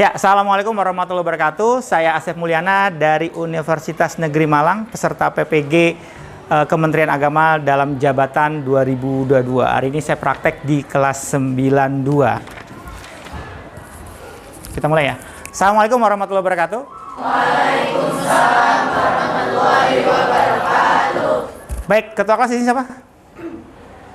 Ya, Assalamualaikum warahmatullahi wabarakatuh. Saya Asep Mulyana dari Universitas Negeri Malang, peserta PPG Kementerian Agama dalam jabatan 2022. Hari ini saya praktek di kelas 92. Kita mulai ya. Assalamualaikum warahmatullahi wabarakatuh. Waalaikumsalam warahmatullahi wabarakatuh. Baik, ketua kelas ini siapa?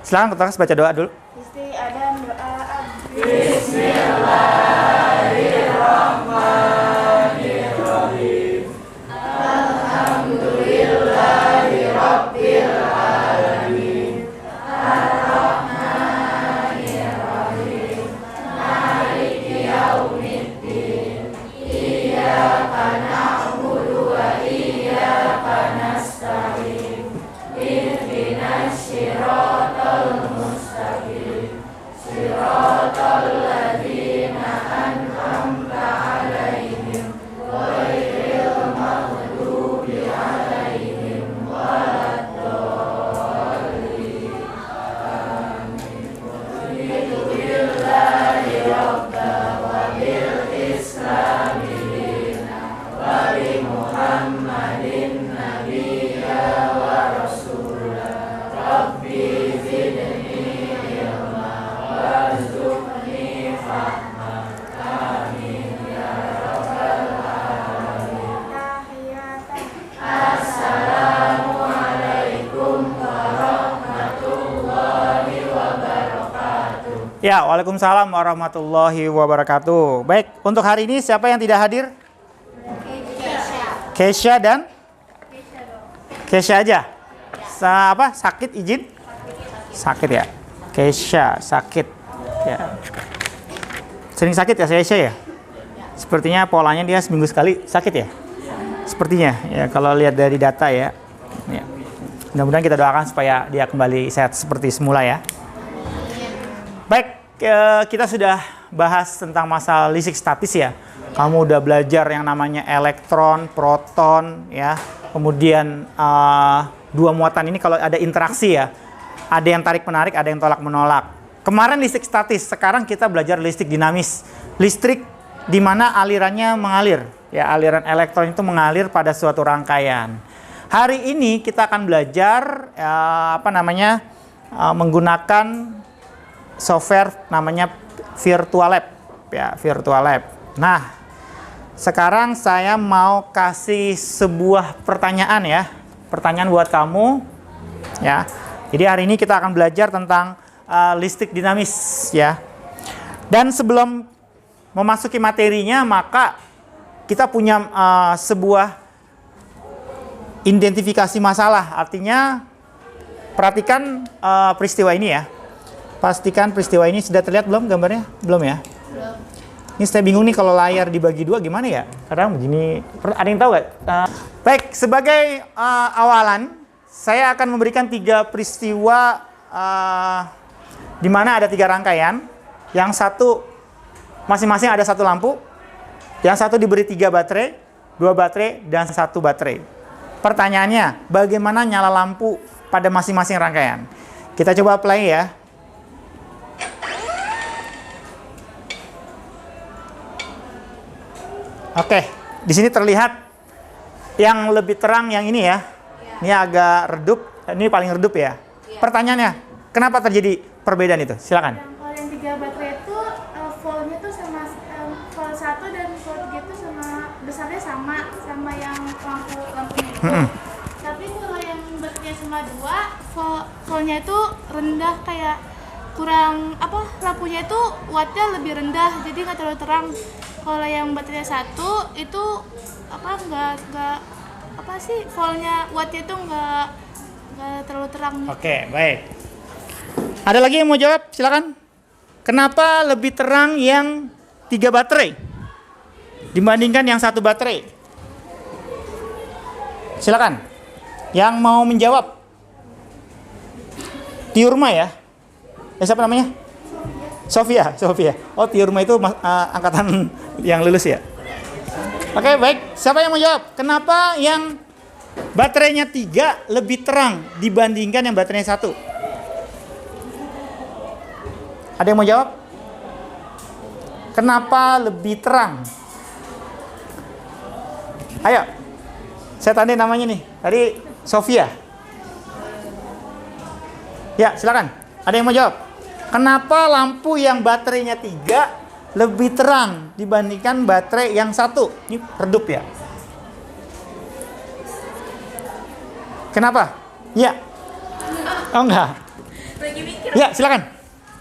Silakan ketua kelas baca doa dulu. Istiadat doa. Bismillahirrahmanirrahim. Alhamdulillahirabbil alamin. Arrahmanirrahim. Maliki yaumiddin. Iyyaka na'budu wa iyyaka nasta'in. Ihdinas siratal mustaqim. Siratal ladzina an'amta 'alaihim ghairil maghdubi 'alaihim waladdallin. Amin. Billahi rabba wa bil islami dina wa bi Muhammadin nabiyya wa rasula. Rabbi zidni ilma warzuqni fahma. Amin ya rabbal alamin. Tahiyatan. Assalamualaikum warahmatullahi wabarakatuh. Ya, Waalaikumsalam warahmatullahi wabarakatuh. Baik, untuk hari ini siapa yang tidak hadir? Kesha dan? Kesha aja. Sakit izin? Sakit ya. Kesha sakit. Ya. Sering sakit ya Kesha ya? Sepertinya polanya dia seminggu sekali sakit ya? Sepertinya ya kalau lihat dari data ya. Ya. Mudah-mudahan kita doakan supaya dia kembali sehat seperti semula ya. Baik, kita sudah bahas tentang masalah listrik statis ya. Kamu udah belajar yang namanya elektron, proton ya. Kemudian dua muatan ini kalau ada interaksi ya. Ada yang tarik-menarik, ada yang tolak-menolak. Kemarin listrik statis, sekarang kita belajar listrik dinamis. Listrik di mana alirannya mengalir. Ya, aliran elektron itu mengalir pada suatu rangkaian. Hari ini kita akan belajar menggunakan software namanya Virtual Lab. Ya, Virtual Lab. Nah, sekarang saya mau kasih sebuah pertanyaan ya. Pertanyaan buat kamu ya. Jadi hari ini kita akan belajar tentang listrik dinamis ya. Dan sebelum memasuki materinya, maka kita punya sebuah identifikasi masalah. Artinya perhatikan peristiwa ini ya. Pastikan peristiwa ini sudah terlihat belum gambarnya? Belum ya? Ini saya bingung nih kalau layar dibagi dua gimana ya? Kadang begini, ada yang tahu nggak? Baik, sebagai awalan, saya akan memberikan 3 peristiwa di mana ada 3 rangkaian. Yang satu, masing-masing ada 1 lampu. Yang satu diberi 3 baterai, 2 baterai, dan 1 baterai. Pertanyaannya, bagaimana nyala lampu pada masing-masing rangkaian? Kita coba play ya. Oke, di sini terlihat yang lebih terang yang ini ya. Ini agak redup, ini paling redup ya. Pertanyaannya, kenapa terjadi perbedaan itu? Silakan. Kalau yang 3 baterai itu voltnya tuh sama volt 1 dan volt 3 itu sama besarnya sama yang lampunya itu. Tapi kalau yang baterainya cuma 2, voltnya itu rendah, kayak kurang lampunya itu wattnya lebih rendah, jadi nggak terlalu terang. Kalau yang baterai 1 itu voltnya wattnya itu nggak terlalu terang. Oke, baik. Ada lagi yang mau jawab? Silakan. Kenapa lebih terang yang 3 baterai dibandingkan yang 1 baterai? Silakan. Yang mau menjawab? Tiurma ya? Siapa namanya? Sofia. Oh, Tiurma itu angkatan yang lulus ya? Oke, baik. Siapa yang mau jawab? Kenapa yang baterainya 3 lebih terang dibandingkan yang baterainya 1? Ada yang mau jawab? kenapa lebih terang? Ayo, saya tanya namanya nih. Tadi Sofia. Ya, silakan. Ada yang mau jawab? Kenapa lampu yang baterainya 3 lebih terang dibandingkan baterai yang 1? Ini redup ya. Kenapa? Ya. Oh enggak. Ya, silakan.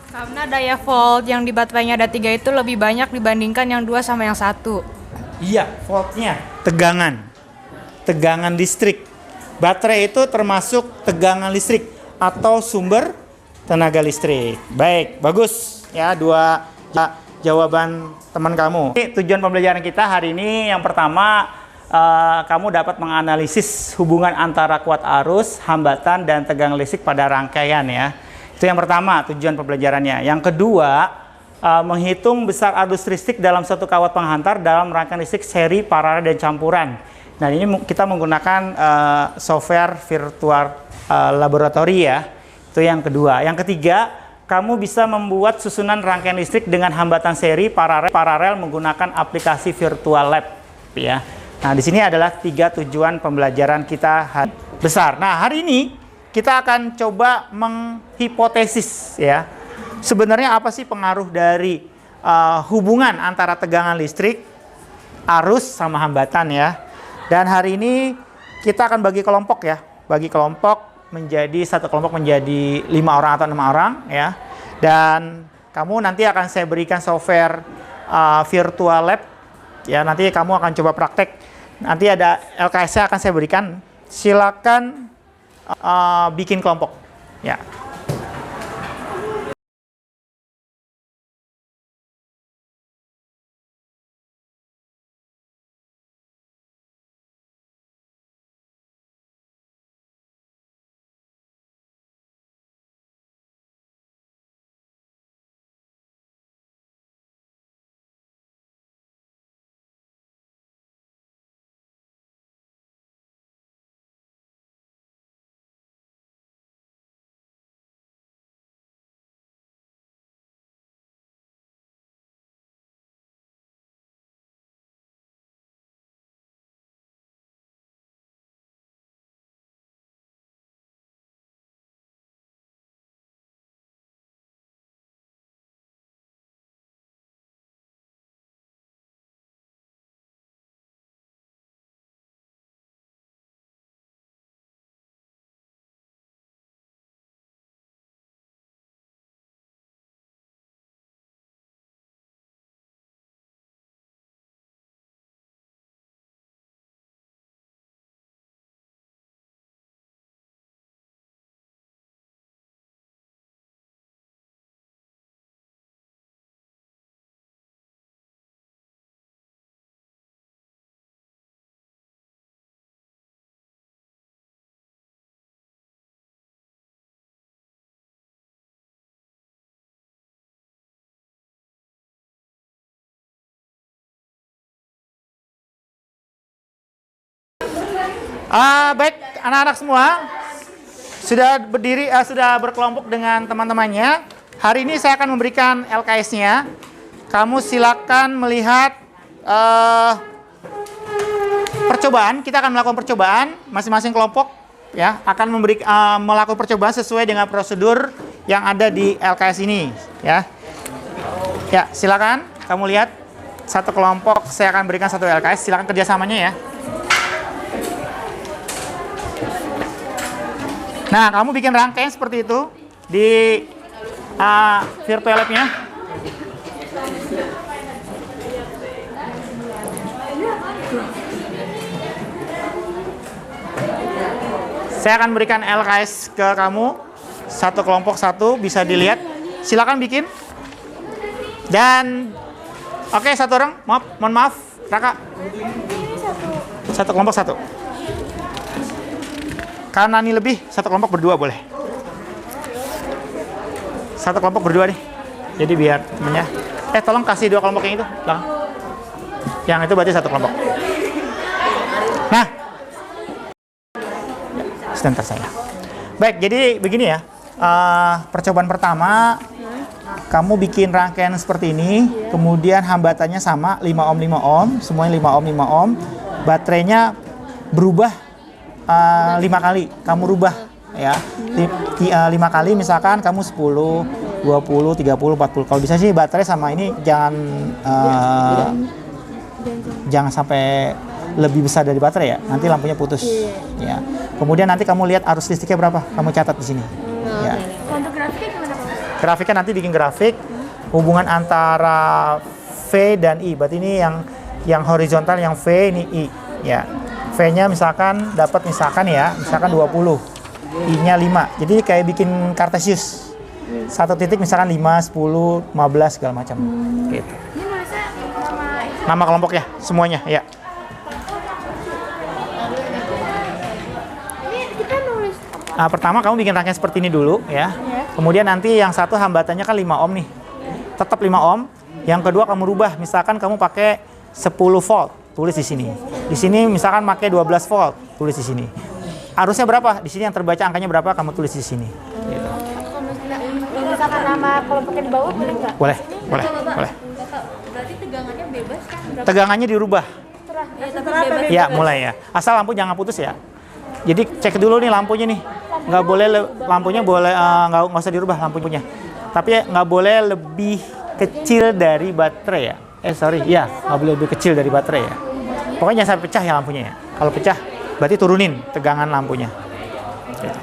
Karena daya volt yang di baterainya ada 3 itu lebih banyak dibandingkan yang 2 sama yang 1. Iya, voltnya. Tegangan listrik. Baterai itu termasuk tegangan listrik atau sumber tenaga listrik. Baik, bagus. Ya, dua jawaban teman kamu. Tujuan pembelajaran kita hari ini yang pertama, kamu dapat menganalisis hubungan antara kuat arus, hambatan, dan tegangan listrik pada rangkaian ya. Itu yang pertama, tujuan pembelajarannya. Yang kedua, menghitung besar arus listrik dalam satu kawat penghantar dalam rangkaian listrik seri, paralel, dan campuran. Nah, ini kita menggunakan software virtual laboratory ya. Itu yang kedua. Yang ketiga, kamu bisa membuat susunan rangkaian listrik dengan hambatan seri, paralel menggunakan aplikasi virtual lab ya. Nah, di sini adalah 3 tujuan pembelajaran kita besar. Nah, hari ini kita akan coba menghipotesis ya. Sebenarnya apa sih pengaruh dari hubungan antara tegangan listrik, arus sama hambatan ya. Dan hari ini kita akan bagi kelompok ya. Bagi kelompok menjadi satu kelompok menjadi 5 orang atau 6 orang ya. Dan kamu nanti akan saya berikan software virtual lab ya. Nanti kamu akan coba praktek. Nanti ada LKS akan saya berikan. Silakan bikin kelompok ya. Baik, anak-anak semua sudah berdiri, sudah berkelompok dengan teman-temannya. Hari ini saya akan memberikan LKS-nya. Kamu silakan melihat percobaan. Kita akan melakukan percobaan. Masing-masing kelompok ya akan melakukan percobaan sesuai dengan prosedur yang ada di LKS ini. Ya, ya silakan. Kamu lihat satu kelompok. Saya akan berikan satu LKS. Silakan kerjasamanya ya. Nah, kamu bikin rangkaian seperti itu di virtual lab-nya. Saya akan berikan LKS ke kamu. Satu kelompok satu, bisa dilihat. Silakan bikin. Dan oke, satu orang. Mohon maaf, Raka. Satu kelompok satu. Karena ini lebih, satu kelompok berdua boleh. Satu kelompok berdua nih. Jadi biar temennya. Tolong kasih 2 kelompok yang itu. Belakang. Yang itu berarti satu kelompok. Nah. Sebentar saya. Baik, jadi begini ya. Percobaan pertama. kamu bikin rangkaian seperti ini, kemudian hambatannya sama 5 ohm 5 ohm, semuanya 5 ohm 5 ohm. Baterainya berubah 5 kali, kamu rubah ya. 5 kali misalkan kamu 10, 20, 30, 40. Kalau bisa sih baterai sama ini jangan sampai lebih besar dari baterai ya. Nanti lampunya putus. Ya. Kemudian nanti kamu lihat arus listriknya berapa, kamu catat di sini. Ya. Untuk grafiknya gimana Pak? Grafiknya nanti bikin grafik hubungan antara V dan I. Berarti ini yang horizontal, yang V, ini I. Ya. V-nya misalkan dapat misalkan 20. I-nya 5. Jadi kayak bikin Cartesius. Satu titik misalkan 5, 10, 15 segala macam. Gitu. Ini nulisnya Nama kelompoknya semuanya, ya. ini kita nulis Nah, pertama kamu bikin rangkaian seperti ini dulu ya. Kemudian nanti yang satu hambatannya kan 5 ohm nih. Tetap 5 ohm. Yang kedua kamu rubah, misalkan kamu pakai 10 volt, tulis di sini. Di sini misalkan pakai 12 volt, tulis di sini. Arusnya berapa? Di sini yang terbaca angkanya berapa, kamu tulis di sini. Gitu. misalkan nama kelompoknya di bawah boleh nggak? Boleh. Berarti tegangannya bebas kan? Tegangannya dirubah. Setelah bebas. Ya, mulai ya. Asal lampu jangan putus ya. Jadi cek dulu nih lampunya nih. Nggak boleh lampunya boleh nggak usah dirubah lampunya. Tapi nggak boleh lebih kecil dari baterai ya. Nggak boleh lebih kecil dari baterai ya. Pokoknya jangan sampai pecah ya lampunya ya. Kalau pecah, berarti turunin tegangan lampunya. Gitu.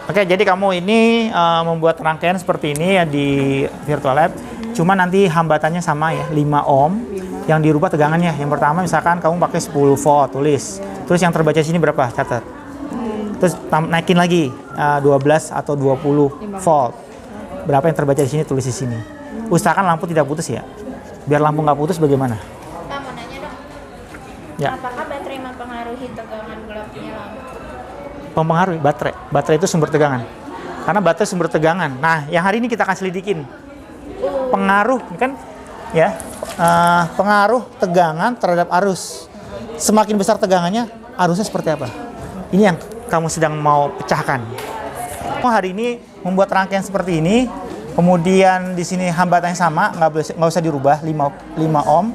Oke, jadi kamu ini membuat rangkaian seperti ini ya di Virtual Lab. Cuma nanti hambatannya sama ya, 5 ohm. Yang dirubah tegangannya. Yang pertama misalkan kamu pakai 10 volt, tulis. Terus yang terbaca sini berapa? Catat. Terus naikin lagi 12 atau 20 volt. Berapa yang terbaca di sini, tulis di sini. Usahakan lampu tidak putus ya. Biar lampu nggak putus bagaimana? Kita mau nanya dong. Ya. Apakah baterai mempengaruhi tegangan gelapnya lampu? Mempengaruhi baterai. Baterai itu sumber tegangan. Karena baterai sumber tegangan. Nah, yang hari ini kita akan selidikin. Pengaruh kan ya, pengaruh tegangan terhadap arus. Semakin besar tegangannya, arusnya seperti apa? Ini yang kamu sedang mau pecahkan. Hari ini membuat rangkaian seperti ini, kemudian di sini hambatannya sama, nggak usah dirubah, 5 ohm.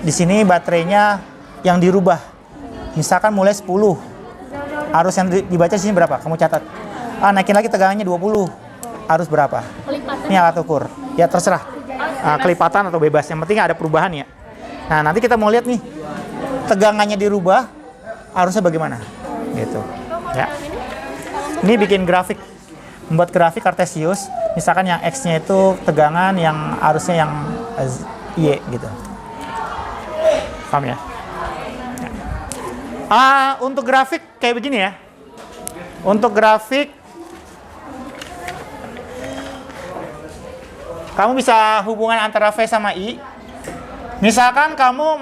Di sini baterainya yang dirubah, misalkan mulai 10. Arus yang dibaca di sini berapa? Kamu catat. Naikin lagi tegangannya 20. Arus berapa? Ini alat ukur. Ya terserah. Kelipatan atau bebas. Yang penting ada perubahan ya. Nah, nanti kita mau lihat nih. Tegangannya dirubah, arusnya bagaimana? Gitu. Ya. Ini bikin grafik. Membuat grafik Cartesius. Misalkan yang X-nya itu tegangan, yang arusnya yang Y gitu. Paham ya? Untuk grafik kayak begini ya. Untuk grafik kamu bisa hubungan antara V sama I. Misalkan kamu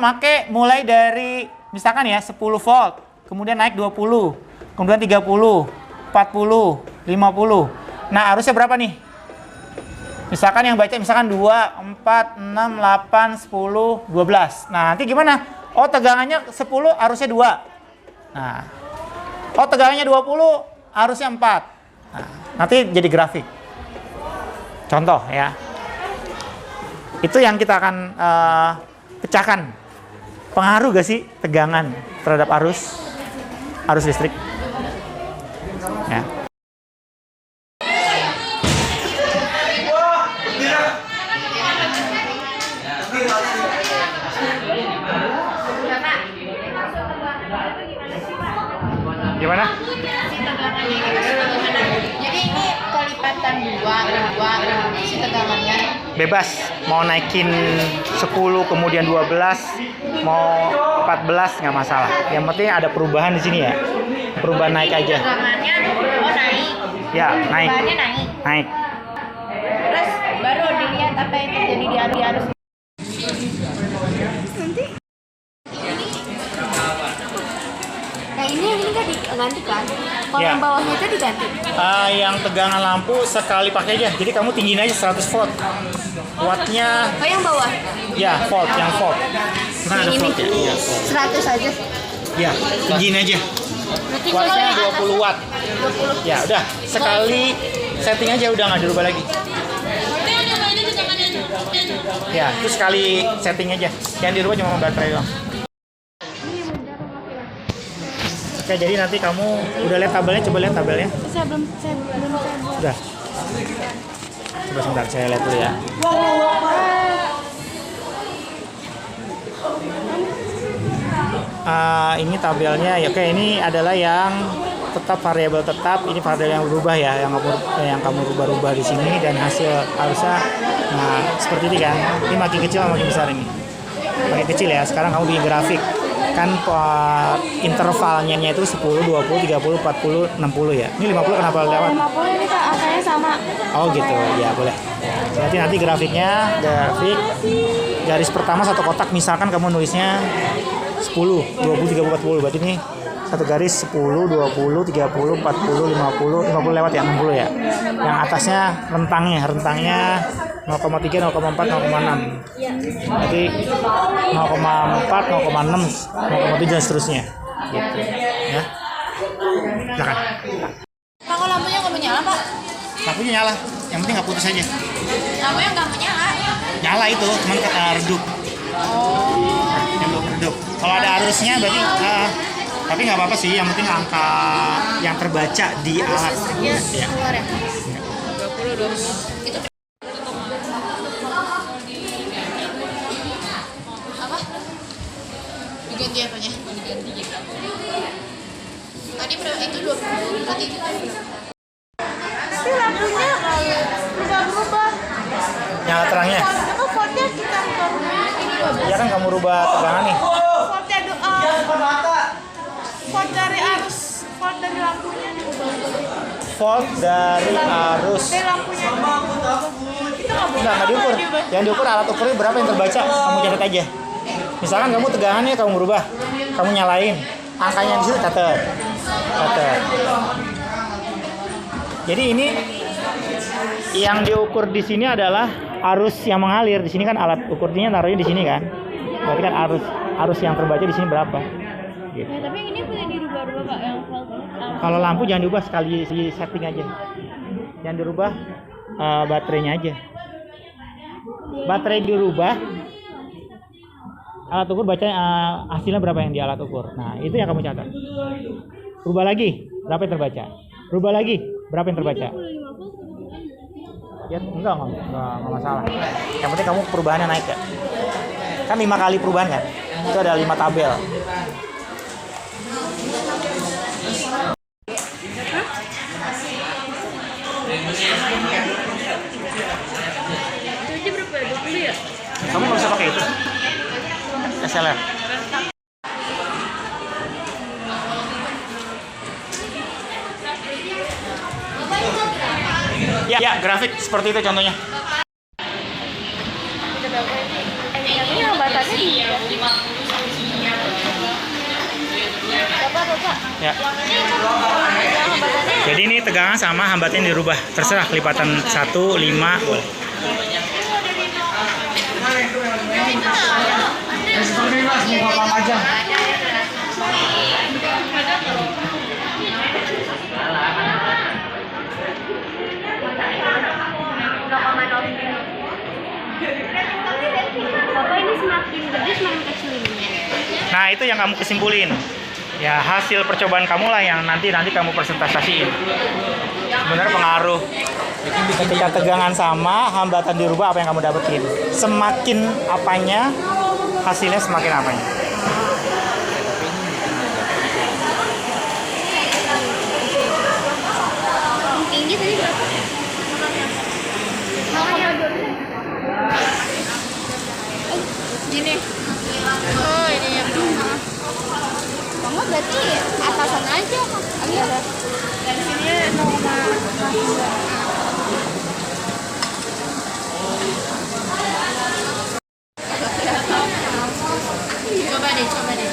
mulai dari misalkan ya 10 volt, kemudian naik 20, kemudian 30, 40, 50. Nah, arusnya berapa nih? Misalkan yang baca misalkan 2, 4, 6, 8, 10, 12. Nah, nanti gimana? Oh, tegangannya 10, arusnya 2. Nah, tegangannya 20, arusnya 4. Nah, nanti jadi grafik. Contoh ya. Itu yang kita akan pecahkan. Pengaruh gak sih tegangan terhadap arus listrik? Ya. Gimana? Jadi ini kelipatan dua si tegangannya. Bebas, mau naikin 10 kemudian 12, mau 14 nggak masalah. Yang penting ada perubahan di sini ya. Perubahan naik aja. Tegangannya naik. Ya, naik. Tegangannya naik. Terus baru dilihat apa yang terjadi di arus. Nanti ini kan diganti kan? Kalau Ya. yang bawahnya itu diganti. Yang tegangan lampu sekali pakai aja. Jadi kamu tinggiin aja 100 volt. Wattnya Oh yang bawah? ya volt. Kan ada volt ya. Iya, volt. 100 aja. Ya, tinggiin aja. Wattnya 20 watt. Ya udah, sekali setting aja udah nggak dirubah lagi. Ya, itu sekali setting aja. Yang dirubah cuma baterai doang. Oke, jadi nanti kamu udah lihat tabelnya, coba lihat tabelnya. Saya belum buat. Udah. Coba sebentar saya lihat dulu ya. Ini tabelnya ya, oke, ini adalah yang tetap variabel tetap, ini variabel yang berubah ya, yang kamu rubah-rubah di sini dan hasil harusnya nah seperti ini kan. Ini makin kecil makin besar ini. Makin kecil ya. Sekarang kamu bikin grafik. Kan intervalnya itu 10, 20, 30, 40, 60 ya. Ini 50 kenapa lewat? 50 ini angkanya sama. Oh gitu, ya boleh. Berarti nanti grafiknya, garis pertama satu kotak, misalkan kamu nulisnya 10, 20, 30, 40. Berarti ini satu garis 10, 20, 30, 40, 50, 50 lewat ya, 60 ya. Yang atasnya rentangnya 0,3, 0,4, 0,6. Berarti 0,4, 0,6, 0,7 dan seterusnya. Gitu. Ya. Silakan. Pak, kok lampunya nggak menyala, Pak? Lampunya nyala, yang penting nggak putus aja. Lampunya nggak menyala. Nyala itu, cuman kata redup. Yang belum redup. Kalau ada arusnya berarti tapi nggak apa-apa sih, yang penting angka yang terbaca di alat. Ya. Keluar ya? 20, 20. Itu apa? Diganti apanya? Diganti gitu. Tadi berapa? Itu 20. Berarti itu kan Tapi lampunya berubah-berubah. Nyala terangnya. Itu voltnya kita rubah. Ya kan kamu rubah tegangan nih. Volt dari lampunya diubah. Volt dari arus. Dari lampunya diubah. Kita Nggak diukur. Yang diukur alat ukurnya berapa yang terbaca, kamu catat aja. Misalkan kamu tegangannya kamu berubah, kamu nyalain, angkanya di situ catat. Jadi ini yang diukur di sini adalah arus yang mengalir. Di sini kan alat ukurnya taruhnya di sini kan. Berarti kan arus yang terbaca di sini berapa? Gitu. Ya, tapi ini boleh dirubah-rubah Pak yang voltnya. Kalau lampu jangan diubah, sekali setting aja. Jangan dirubah baterainya aja. Baterai dirubah, alat ukur baca hasilnya berapa yang di alat ukur. Nah, itu yang kamu catat. Rubah lagi, berapa yang terbaca? Rubah lagi, berapa yang terbaca? Ya, enggak masalah. Yang penting kamu perubahannya naik ya. Kan 5 kali perubahan kan? Itu ada 5 tabel. Itu berapa? 20 ya? Kamu nggak bisa pakai itu. SLR. Ya, grafik seperti itu contohnya. Ini hambatannya di Bapak. Ya. Jadi ini tegangan sama hambatannya dirubah. Terserah kelipatan 1, 5 boleh. Bapak ini semakin gede semakin kecil ini. Nah, itu yang kamu kesimpulin. Ya, hasil percobaan kamu lah yang nanti kamu presentasiin. Sebenarnya pengaruh. Ketika tegangan sama, hambatan dirubah, apa yang kamu dapetin. Semakin apanya, hasilnya semakin apanya. Tinggi tadi berapa? gini. Oh, ini ya. Kamu berarti atasan aja. Iya. Dari sini 0,2. Coba deh.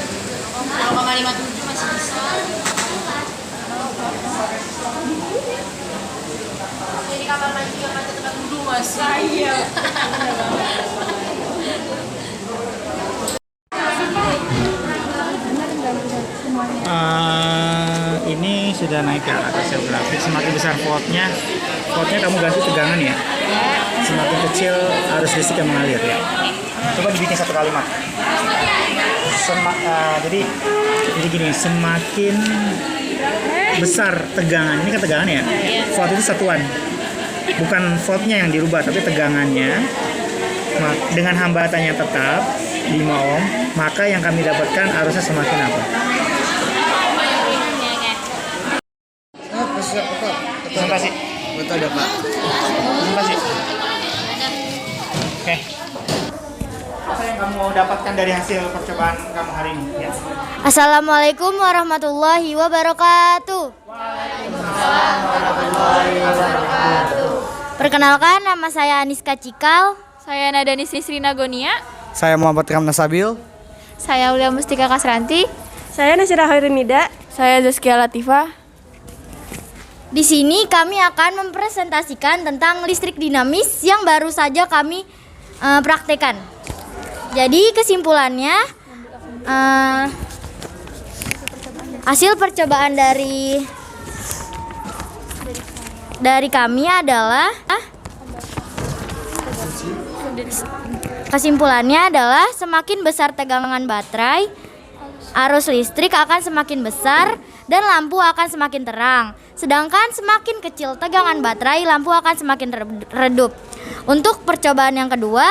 0,57 masih bisa. Jadi kamar mandi juga pakai tempat duduk masih. Iya. udah naik ke atas sel grafik. Semakin besar voltnya kamu ganti tegangan ya. Semakin kecil arus listrik yang mengalir ya. Coba dibikin satu kalimat. Jadi gini, semakin besar tegangan, ini kan tegangan ya. Volt itu satuan, bukan voltnya yang dirubah, tapi tegangannya. Dengan hambatannya tetap 5 ohm, maka yang kami dapatkan arusnya semakin apa? Presentasi. Betul ya Pak. Presentasi. Oke. Apa yang kamu dapatkan dari hasil percobaan kamu hari ini? Ya. Assalamualaikum warahmatullahi wabarakatuh. Perkenalkan, nama saya Aniska Cikal. Saya Nadani Sri Nagonia. Saya Muhammad Ramna Sabil. Saya Ulia Mustika Kasranti. Saya Nasira Khairinida. Saya Zaskia Latifah. Di sini kami akan mempresentasikan tentang listrik dinamis yang baru saja kami praktekkan. Jadi kesimpulannya, hasil percobaan dari kami adalah kesimpulannya adalah semakin besar tegangan baterai, arus listrik akan semakin besar dan lampu akan semakin terang. Sedangkan semakin kecil tegangan baterai, lampu akan semakin redup. Untuk percobaan yang kedua,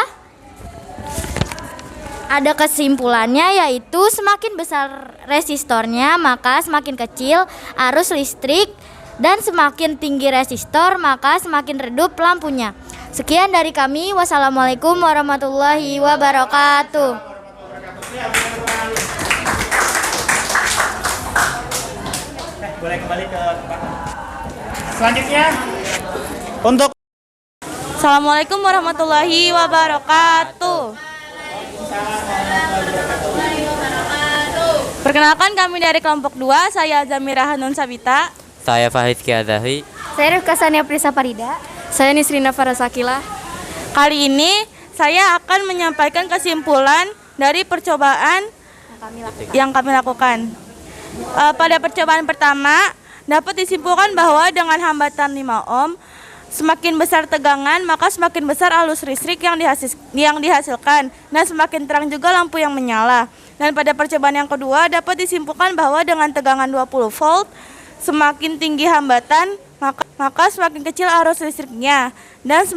ada kesimpulannya yaitu semakin besar resistornya maka semakin kecil arus listrik, dan semakin tinggi resistor maka semakin redup lampunya. Sekian dari kami. Wassalamualaikum warahmatullahi wabarakatuh. Boleh kembali ke tempat. Selanjutnya untuk Assalamualaikum warahmatullahi wabarakatuh. Perkenalkan, kami dari kelompok 2. Saya Zamira Hanun Sabita. Saya Fahid Kiadahi. Saya Rifka Sania Prisa Parida. Saya Nisrina Farasakila. Kali ini saya akan menyampaikan kesimpulan dari percobaan yang kami lakukan. Pada percobaan pertama dapat disimpulkan bahwa dengan hambatan 5 ohm, semakin besar tegangan maka semakin besar arus listrik yang dihasilkan, dan semakin terang juga lampu yang menyala. Dan pada percobaan yang kedua dapat disimpulkan bahwa dengan tegangan 20 volt, semakin tinggi hambatan maka semakin kecil arus listriknya, dan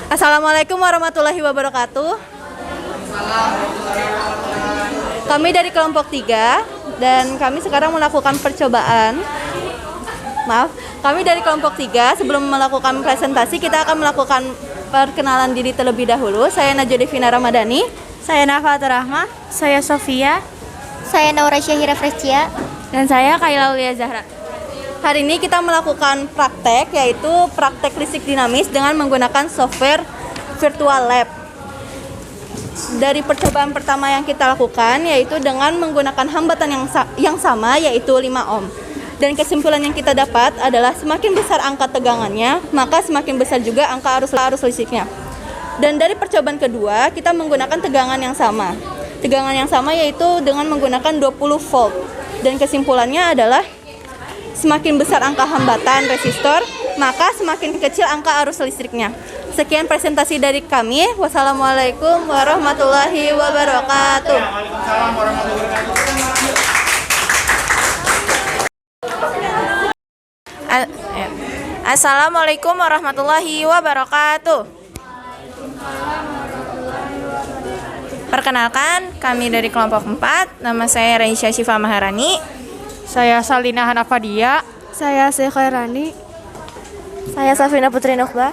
Assalamualaikum warahmatullahi wabarakatuh. Kami dari kelompok 3 dan kami sekarang melakukan percobaan. Kami dari kelompok 3, sebelum melakukan presentasi kita akan melakukan perkenalan diri terlebih dahulu. Saya Najwa Devina Ramadhani. Saya Nafatul Rahma. Saya Sofia. Saya Naura Syahira Frescia. Dan saya Kaila Ulia Zahra. Hari ini kita melakukan praktek, yaitu praktek listrik dinamis dengan menggunakan software Virtual Lab. Dari percobaan pertama yang kita lakukan yaitu dengan menggunakan hambatan yang sama, yaitu 5 ohm. Dan kesimpulan yang kita dapat adalah semakin besar angka tegangannya, maka semakin besar juga angka arus listriknya. Dan dari percobaan kedua, kita menggunakan tegangan yang sama. Tegangan yang sama yaitu dengan menggunakan 20 volt. Dan kesimpulannya adalah semakin besar angka hambatan resistor, maka semakin kecil angka arus listriknya. Sekian presentasi dari kami. Wassalamualaikum warahmatullahi wabarakatuh. Waalaikumsalam warahmatullahi wabarakatuh. Assalamualaikum warahmatullahi wabarakatuh. Perkenalkan, kami dari kelompok 4. Nama saya Raisya Syifa Maharani. Saya Salina Hanafadia. Saya Sekhairani. Saya Safina Putri Nukba.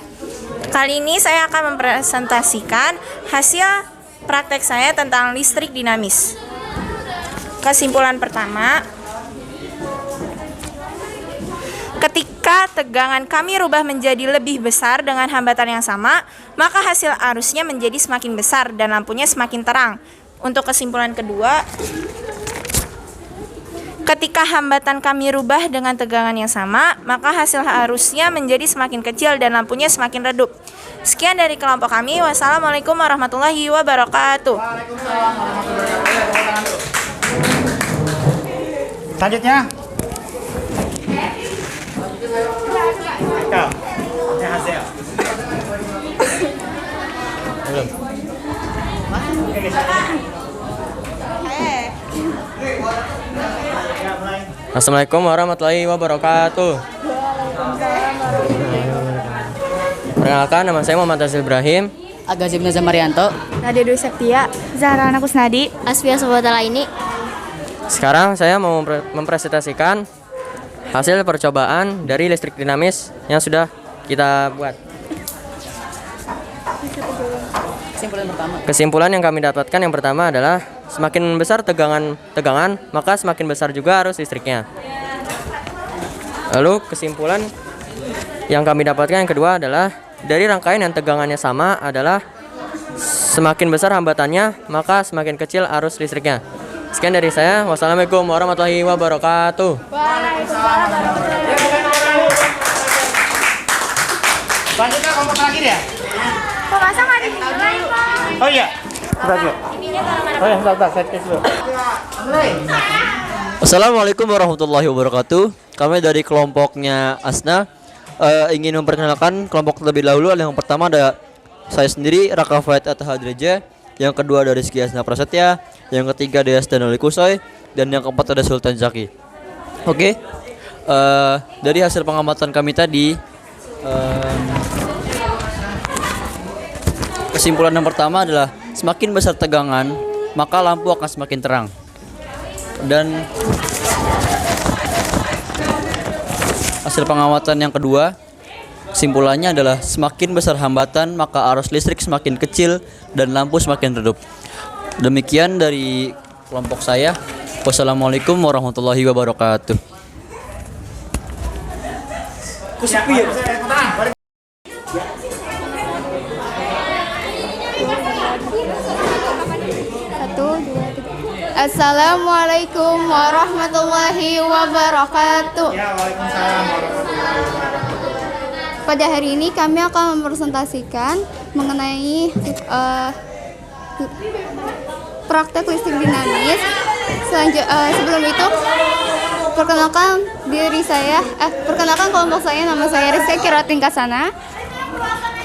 Kali ini saya akan mempresentasikan hasil praktek saya tentang listrik dinamis. Kesimpulan pertama, ketika tegangan kami rubah menjadi lebih besar dengan hambatan yang sama, maka hasil arusnya menjadi semakin besar dan lampunya semakin terang. Untuk kesimpulan kedua, ketika hambatan kami rubah dengan tegangan yang sama, maka hasil arusnya menjadi semakin kecil dan lampunya semakin redup. Sekian dari kelompok kami. Wassalamualaikum warahmatullahi wabarakatuh. Selanjutnya. Kak, ini hasil. Belum. Assalamualaikum warahmatullahi wabarakatuh. Perkenalkan, nama saya Muhammad Hasil Ibrahim. Agazib Nazar Marianto. Nadia Dwi Septia, Zahra Anak Kusnadi. Asfia Subhatala ini. Sekarang saya mau mempresentasikan hasil percobaan dari listrik dinamis yang sudah kita buat. Kesimpulan yang kami dapatkan yang pertama adalah semakin besar tegangan, maka semakin besar juga arus listriknya. Lalu kesimpulan yang kami dapatkan yang kedua adalah dari rangkaian yang tegangannya sama adalah semakin besar hambatannya, maka semakin kecil arus listriknya. Sekian dari saya. Wassalamualaikum warahmatullahi wabarakatuh. Selanjutnya kelompok terakhir ya? Kok masa nggak dinilai, Pak? Oh iya. Bentar dulu. Oh ya, bentar, saya tes dulu. Assalamualaikum warahmatullahi wabarakatuh. Kami dari kelompoknya Asna ingin memperkenalkan kelompok terlebih dahulu. Yang pertama ada saya sendiri Raka Faid At-Hadreja, yang kedua dari Rizky Asna Prasetya, yang ketiga Deas Danuli Kusoy, dan yang keempat ada Sultan Zaki. Oke. Dari hasil pengamatan kami tadi, kesimpulan yang pertama adalah semakin besar tegangan, maka lampu akan semakin terang. Dan hasil pengamatan yang kedua, kesimpulannya adalah semakin besar hambatan, maka arus listrik semakin kecil dan lampu semakin redup. Demikian dari kelompok saya. Wassalamualaikum warahmatullahi wabarakatuh. Assalamualaikum warahmatullahi wabarakatuh. Pada hari ini kami akan mempresentasikan mengenai praktek listrik dinamis. Sebelum itu, perkenalkan kelompok saya. Nama saya Rizky Kiratin Kasana,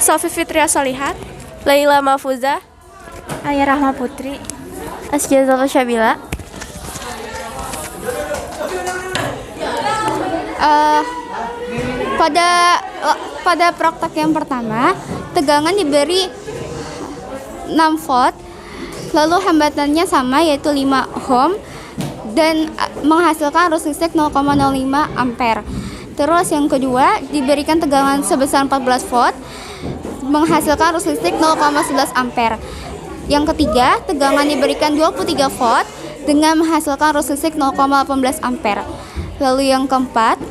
Sofi Fitria Solihat, Laila Mahfuza. Ayah Rahma Putri. Asjia Zalfa Syabila. Pada praktek yang pertama, tegangan diberi 6 volt, lalu hambatannya sama yaitu 5 ohm dan menghasilkan arus listrik 0,05 ampere. Terus yang kedua, diberikan tegangan sebesar 14 volt, menghasilkan arus listrik 0,11 ampere. Yang ketiga, tegangan diberikan 23 volt dengan menghasilkan arus listrik 0,18 ampere. Lalu yang keempat,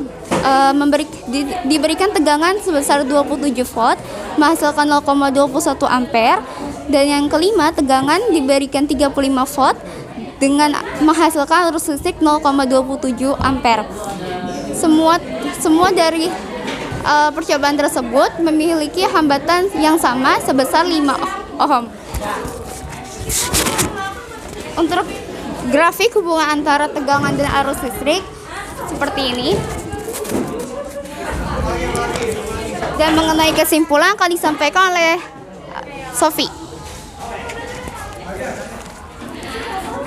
diberikan tegangan sebesar 27 volt menghasilkan 0,21 ampere. Dan yang kelima, tegangan diberikan 35 volt dengan menghasilkan arus listrik 0,27 ampere. Semua dari percobaan tersebut memiliki hambatan yang sama sebesar 5 ohm. Untuk grafik hubungan antara tegangan dan arus listrik seperti ini. Dan mengenai kesimpulan akan disampaikan oleh Sofi.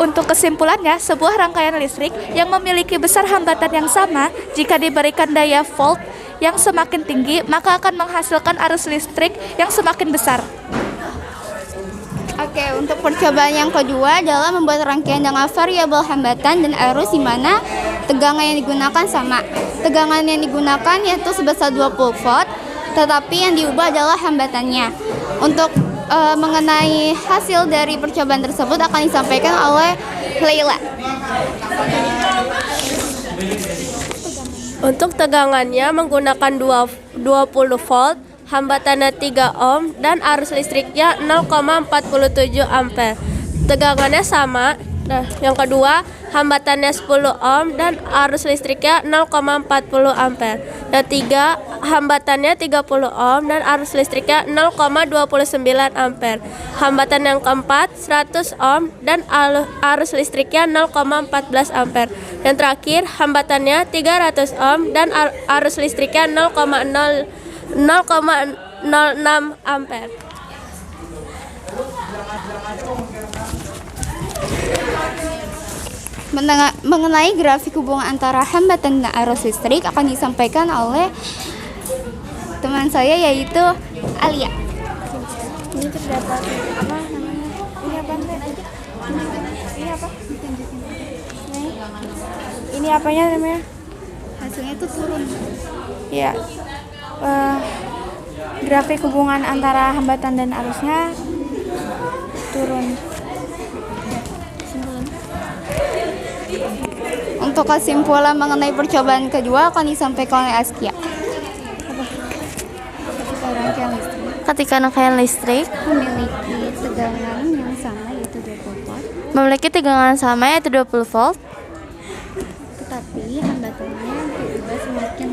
Untuk kesimpulannya, sebuah rangkaian listrik yang memiliki besar hambatan yang sama jika diberikan daya volt yang semakin tinggi, maka akan menghasilkan arus listrik yang semakin besar. Oke, untuk percobaan yang kedua adalah membuat rangkaian dengan variabel hambatan dan arus di mana tegangan yang digunakan sama. Tegangan yang digunakan yaitu sebesar 20 volt, tetapi yang diubah adalah hambatannya. Untuk mengenai hasil dari percobaan tersebut akan disampaikan oleh Leila. Untuk tegangannya menggunakan 20 volt, hambatannya 3 ohm dan arus listriknya 0,47 ampere. Tegangannya sama, Nah, yang kedua, hambatannya 10 ohm dan arus listriknya 0,40 ampere. Yang tiga, hambatannya 30 ohm dan arus listriknya 0,29 ampere. Hambatan yang keempat, 100 ohm dan arus listriknya 0,14 ampere. Yang terakhir, hambatannya 300 ohm dan arus listriknya 0,06 ampere. Mengenai grafik hubungan antara hambatan dan arus listrik akan disampaikan oleh teman saya yaitu Alia. Ini terdapat apa namanya? Ini apa? Ini apa? Ini apanya namanya? Hasilnya itu turun. Ya. Grafik hubungan antara hambatan dan arusnya turun. Untuk kesimpulan mengenai percobaan kedua akan disampaikan oleh Askia. Ketika rangkaian listrik memiliki tegangan yang sama yaitu 20 volt. Memiliki tegangan sama yaitu 20 volt. Tetapi hambatannya berubah semakin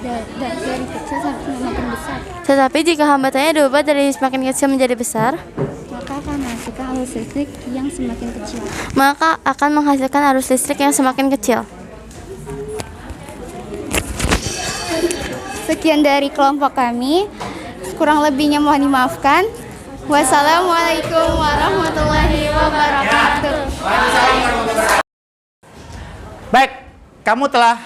dari kecil semakin besar. Tetapi jika hambatannya diubah dari semakin kecil menjadi besar, maka akan menghasilkan arus listrik yang semakin kecil. Sekian dari kelompok kami. Kurang lebihnya mohon dimaafkan. Wassalamualaikum warahmatullahi wabarakatuh. Baik, kamu telah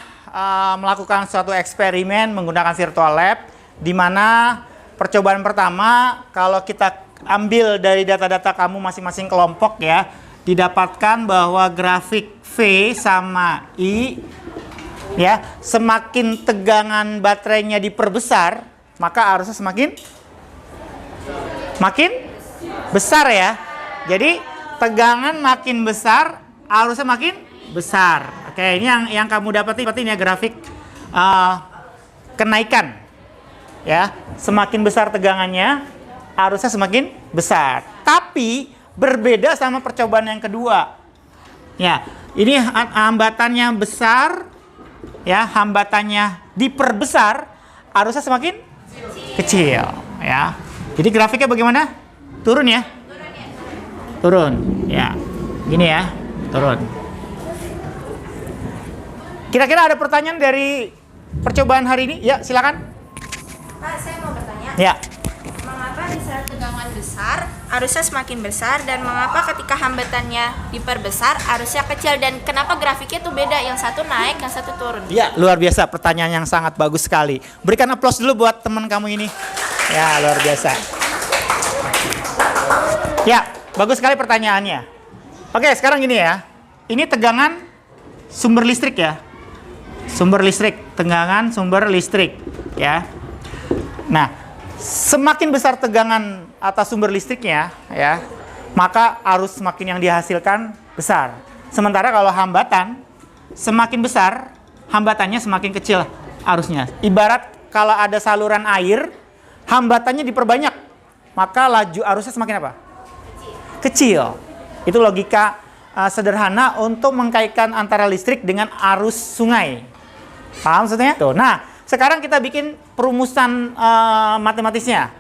melakukan suatu eksperimen menggunakan virtual lab, di mana percobaan pertama, kalau kita ambil dari data-data kamu masing-masing kelompok ya, didapatkan bahwa grafik V sama I ya, semakin tegangan baterainya diperbesar, maka arusnya semakin besar ya. Jadi tegangan makin besar, arusnya makin besar. Oke, ini yang kamu dapatin ya, grafik kenaikan ya. Semakin besar tegangannya, arusnya semakin besar. Tapi berbeda sama percobaan yang kedua. Ya, ini hambatannya besar ya, hambatannya diperbesar, arusnya semakin kecil ya. Jadi grafiknya bagaimana? Turun ya? Turun ya. Gini ya, turun. Kira-kira ada pertanyaan dari percobaan hari ini? Ya, silakan. Pak, saya mau bertanya. Ya. Mengapa di saat tegangan besar, arusnya semakin besar, dan mengapa ketika hambatannya diperbesar, arusnya kecil, dan kenapa grafiknya tuh beda, yang satu naik, yang satu turun? Ya, luar biasa, pertanyaan yang sangat bagus sekali. Berikan aplaus dulu buat teman kamu ini. Ya, luar biasa. Ya, bagus sekali pertanyaannya. Oke, sekarang gini ya. Ini tegangan sumber listrik ya. Sumber listrik, tegangan sumber listrik ya. Nah, semakin besar tegangan atas sumber listriknya ya, maka arus semakin yang dihasilkan besar. Sementara kalau hambatan semakin besar, hambatannya semakin kecil arusnya. Ibarat kalau ada saluran air, hambatannya diperbanyak, maka laju arusnya semakin apa? Kecil. Itu logika sederhana untuk mengkaitkan antara listrik dengan arus sungai. Paham maksudnya? Tuh. Nah, sekarang kita bikin perumusan matematisnya.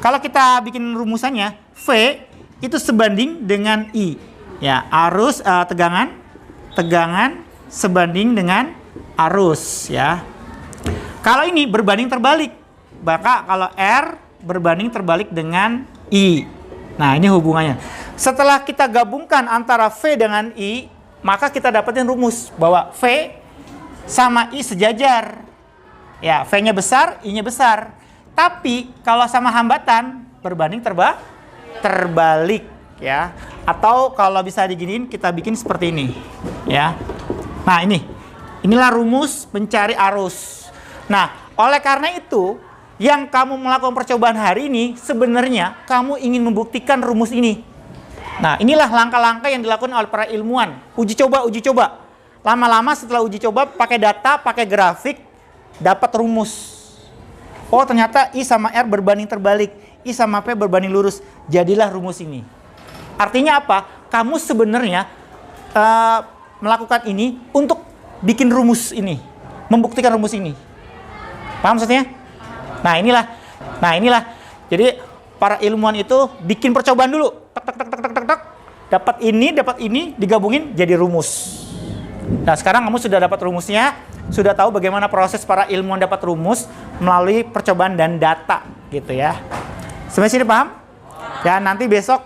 Kalau kita bikin rumusannya, V itu sebanding dengan I. Ya, arus tegangan sebanding dengan arus ya. Kalau ini berbanding terbalik, maka kalau R berbanding terbalik dengan I. Nah, ini hubungannya. Setelah kita gabungkan antara V dengan I, maka kita dapetin rumus bahwa V sama I sejajar. Ya, V-nya besar, I-nya besar. Tapi kalau sama hambatan berbanding terbalik ya. Atau kalau bisa diginiin, kita bikin seperti ini ya. Nah, inilah rumus mencari arus. Nah, oleh karena itu, yang kamu melakukan percobaan hari ini sebenarnya kamu ingin membuktikan rumus ini. Nah, inilah langkah-langkah yang dilakukan oleh para ilmuwan. Uji coba. Lama-lama setelah uji coba pakai data, pakai grafik, dapat rumus. Oh, ternyata I sama R berbanding terbalik, I sama P berbanding lurus. Jadilah rumus ini. Artinya apa? Kamu sebenarnya melakukan ini untuk bikin rumus ini, membuktikan rumus ini. Paham maksudnya? Nah inilah. Jadi para ilmuwan itu bikin percobaan dulu. Tak. Dapat ini, digabungin jadi rumus. Nah sekarang kamu sudah dapat rumusnya, sudah tahu bagaimana proses para ilmuwan dapat rumus melalui percobaan dan data, gitu ya. Sampai sini paham? Ya nanti besok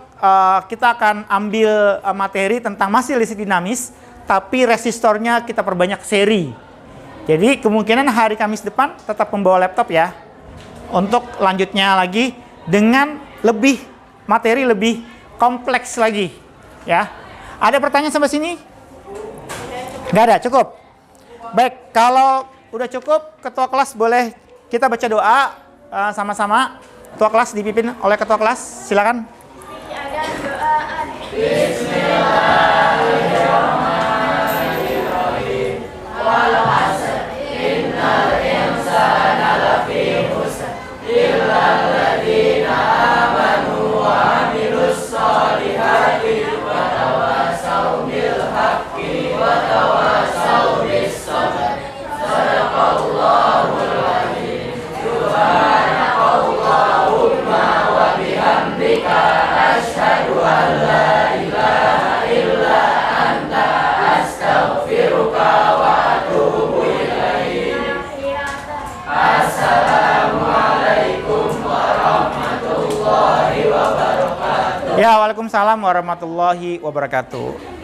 kita akan ambil materi tentang masih listrik dinamis, tapi resistornya kita perbanyak seri. Jadi kemungkinan hari Kamis depan tetap membawa laptop ya, untuk lanjutnya lagi dengan materi lebih kompleks lagi ya. Ada pertanyaan sampai sini? Nggak ada, cukup. Baik, kalau udah cukup, ketua kelas boleh kita baca doa sama-sama. Ketua kelas dipimpin oleh ketua kelas, silakan. Bismillahirrahmanirrahim. Wal 'asr innal insana lafi khusr illa alladziina aamanu wa 'amilus shalihati wa tawassaw bil haqqi wa tawassaw bis sabr. Shadaqallahul 'azim. Subhanakallahumma wa bihamdika asyhadu an la ilaha illa anta astaghfiruka wa atubu ilaik. Assalamualaikum warahmatullahi wabarakatuh. Ya, waalaikumsalam warahmatullahi wabarakatuh.